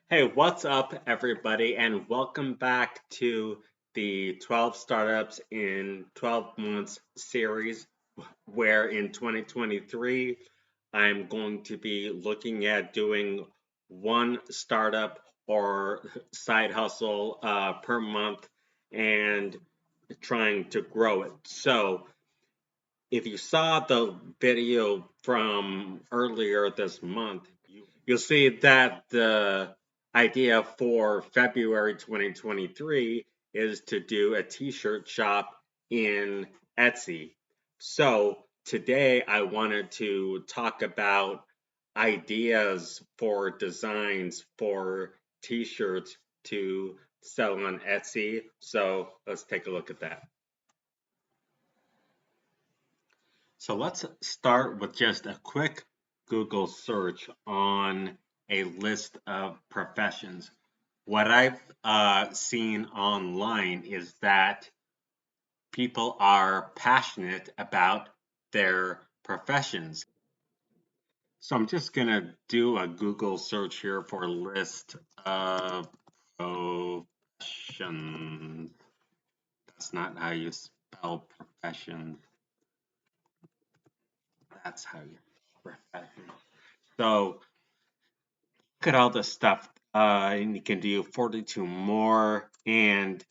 Hey, what's up, everybody, and welcome back to the 12 Startups in 12 Months series, where in 2023, I'm going to be looking at doing one startup or side hustle per month and trying to grow it. So, if you saw the video from earlier this month, you'll see that the idea for February 2023 is to do a t-shirt shop in Etsy. So today I wanted to talk about ideas for designs for t-shirts to sell on Etsy. So let's take a look at that. So let's start with just a quick Google search on a list of professions. What I've seen online is that people are passionate about their professions. So I'm just going to do a Google search here for a list of professions. That's not how you spell professions. That's how you spell professions. So look at all this stuff. And you can do 42 more. And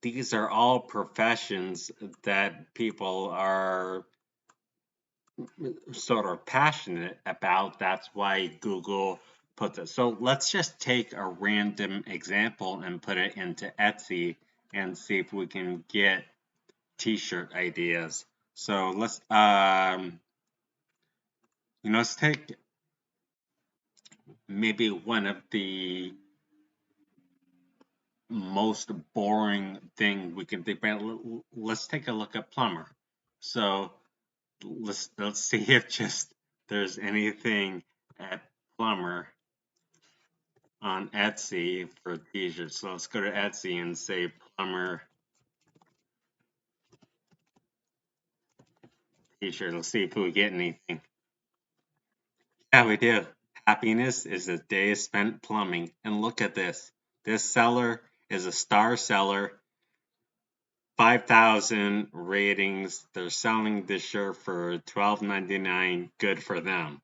these are all professions that people are sort of passionate about. That's why Google put this. So let's just take a random example and put it into Etsy and see if we can get t-shirt ideas. So let's take maybe one of the most boring thing we can think about. Let's take a look at plumber. So let's see if just there's anything at plumber on Etsy for t-shirts. So let's go to Etsy and say plumber t-shirt. Let's see if we get anything. Yeah, we do. Happiness is a day spent plumbing. And look at this. This seller is a star seller. 5,000 ratings. They're selling this shirt for $12.99. Good for them.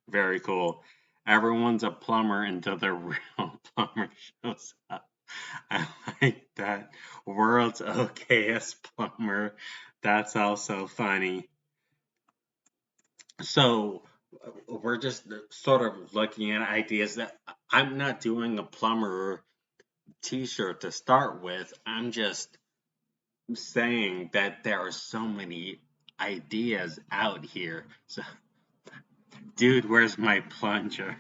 Very cool. Everyone's a plumber until the real plumber shows up. I like that. World's okayest plumber. That's also funny. So we're just sort of looking at ideas that I'm not doing a plumber t-shirt to start with. I'm just saying that there are so many ideas out here. So, dude, where's my plunger?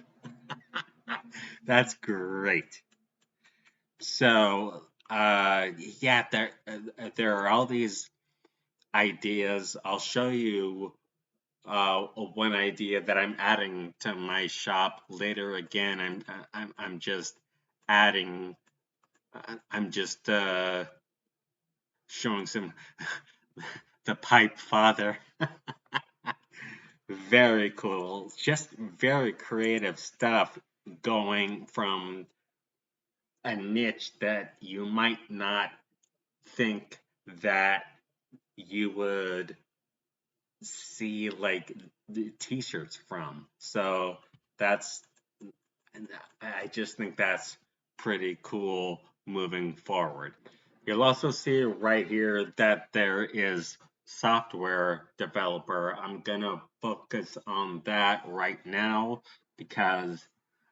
That's great. So, yeah, there are all these ideas. I'll show you one idea that I'm adding to my shop later. Again, I'm just adding. I'm just showing some the pipe father. Very cool. Just very creative stuff going from a niche that you might not think that you would see like the t-shirts from. So that's, I just think that's pretty cool moving forward. You'll also see right here that there is software developer. I'm gonna focus on that right now because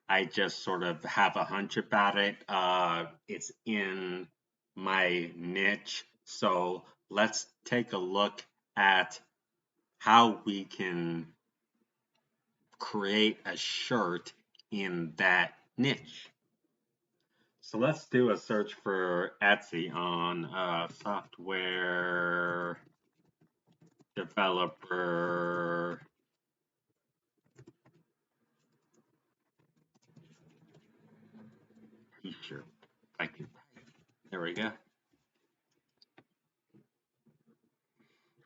I just sort of have a hunch about it. It's in my niche. So let's take a look at how we can create a shirt in that niche. So let's do a search for Etsy on software developer t-shirt. I can, there we go.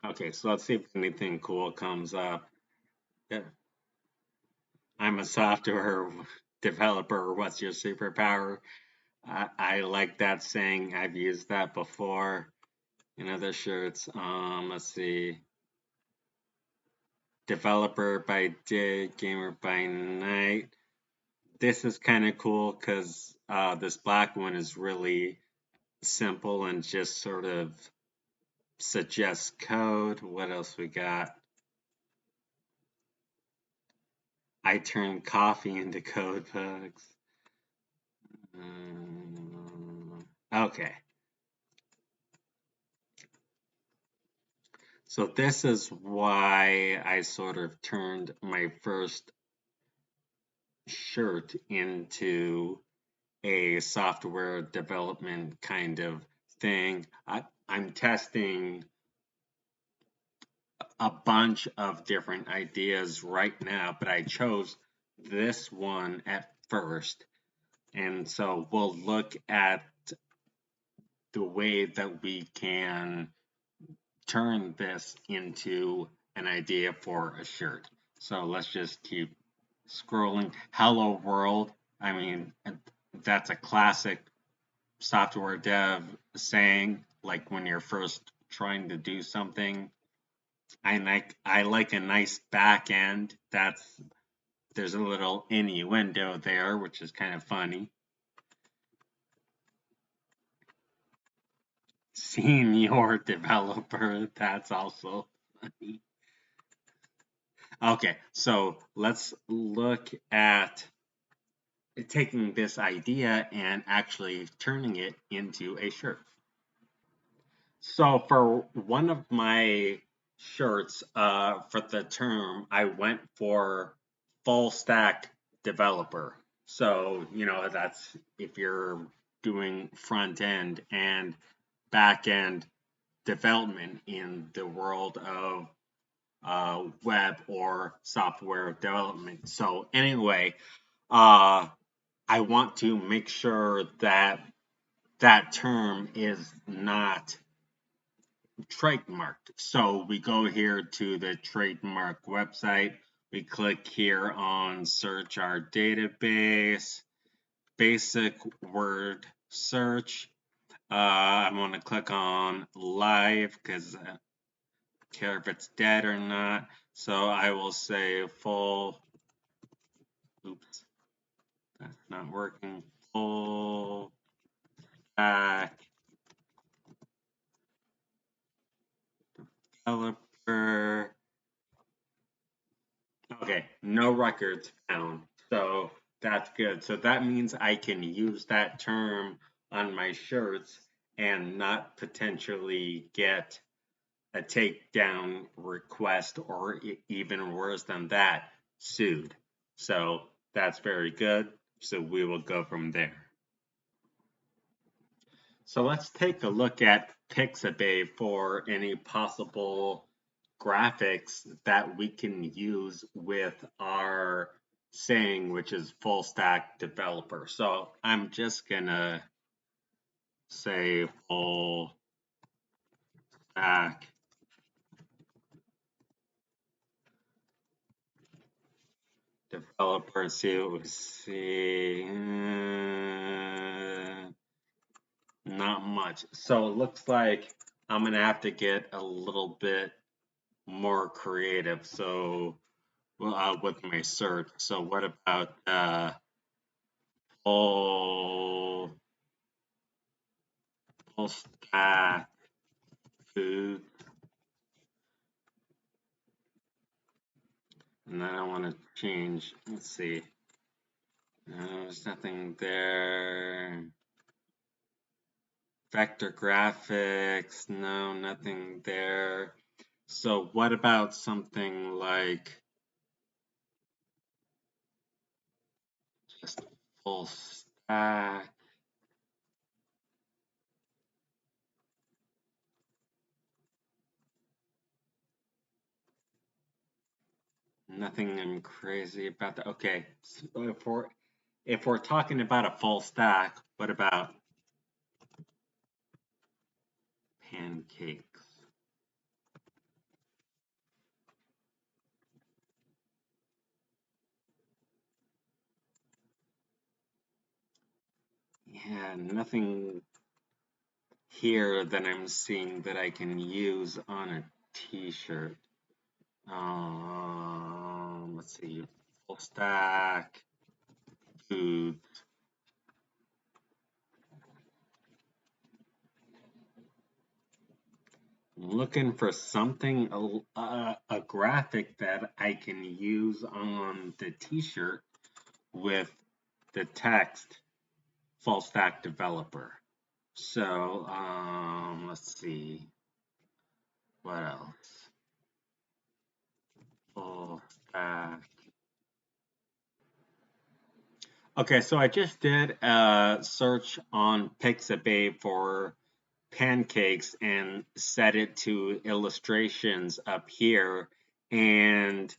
Okay, so let's see if anything cool comes up. Yeah, I'm a software. developer, what's your superpower? I like that saying. I've used that before in other shirts. Let's see. Developer by day, gamer by night. This is kind of cool because this black one is really simple and just sort of suggests code. What else we got? I turn coffee into code bugs. Okay. So this is why I sort of turned my first shirt into a software development kind of thing. I'm testing a bunch of different ideas right now, but I chose this one at first. And so we'll look at the way that we can turn this into an idea for a shirt. So let's just keep scrolling. Hello world. I mean, that's a classic software dev saying, like when you're first trying to do something. I like a nice back end. There's a little innuendo there, which is kind of funny. Senior developer, that's also funny. Okay, so let's look at taking this idea and actually turning it into a shirt. So for one of my shirts, for the term, I went for full stack developer. So, that's if you're doing front end and back end development in the world of web or software development. So anyway, uh, I want to make sure that that term is not trademarked. So we go here to the trademark website. We click here on search our database, basic word search. I'm going to click on live because I don't care if it's dead or not. So I will say full, oops, that's not working, full stack developer. Okay, no records found. So that's good. So that means I can use that term on my shirts and not potentially get a takedown request or even worse than that, sued. So that's very good. So we will go from there. So let's take a look at Pixabay for any possible graphics that we can use with our saying, which is full stack developer. So I'm just gonna say full stack developer. See what we see. Not much. So it looks like I'm gonna have to get a little bit more creative. So with my search. So what about full full stack food? And then I want to change. Let's see. There's nothing there. Vector graphics. No, nothing there. So what about something like just full stack? Nothing I'm crazy about that. Okay, so if we're talking about a full stack, what about pancakes? Yeah, nothing here that I'm seeing that I can use on a t-shirt. Let's see, full stack, food. Looking for something, a graphic that I can use on the t-shirt with the text full stack developer. So, let's see, what else? Full stack. Okay, so I just did a search on Pixabay for pancakes and set it to illustrations up here. And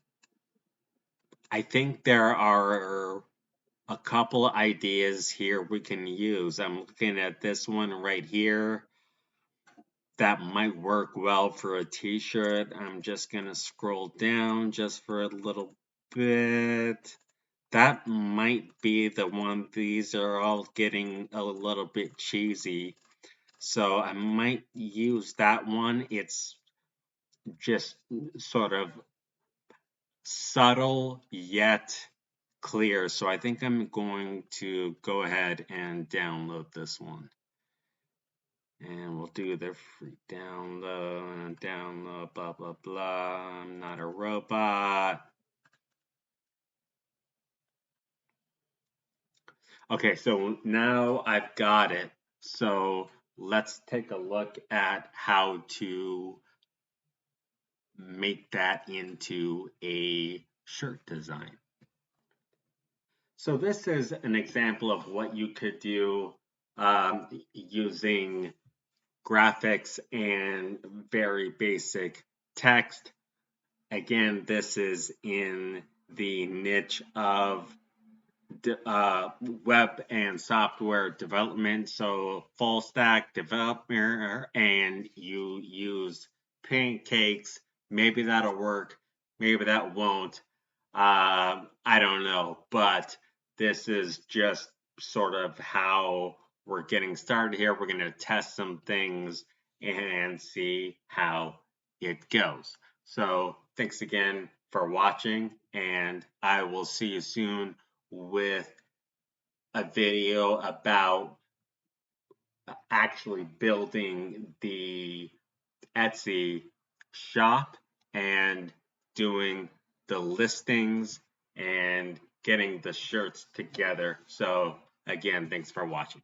I think there are a couple ideas here we can use. I'm looking at this one right here. That might work well for a t-shirt. I'm just going to scroll down just for a little bit. That might be the one. These are all getting a little bit cheesy. So I might use that one. It's just sort of subtle yet clear. So I think I'm going to go ahead and download this one. And we'll do the free download, blah, blah, blah. I'm not a robot. Okay, so now I've got it. So let's take a look at how to make that into a shirt design. So this is an example of what you could do using graphics and very basic text. Again, this is in the niche of web and software development. So full stack developer, and you use pancakes. Maybe that'll work. Maybe that won't. I don't know, but this is just sort of how we're getting started here. We're going to test some things and see how it goes. So thanks again for watching, and I will see you soon with a video about actually building the Etsy shop and doing the listings and getting the shirts together. So again, thanks for watching.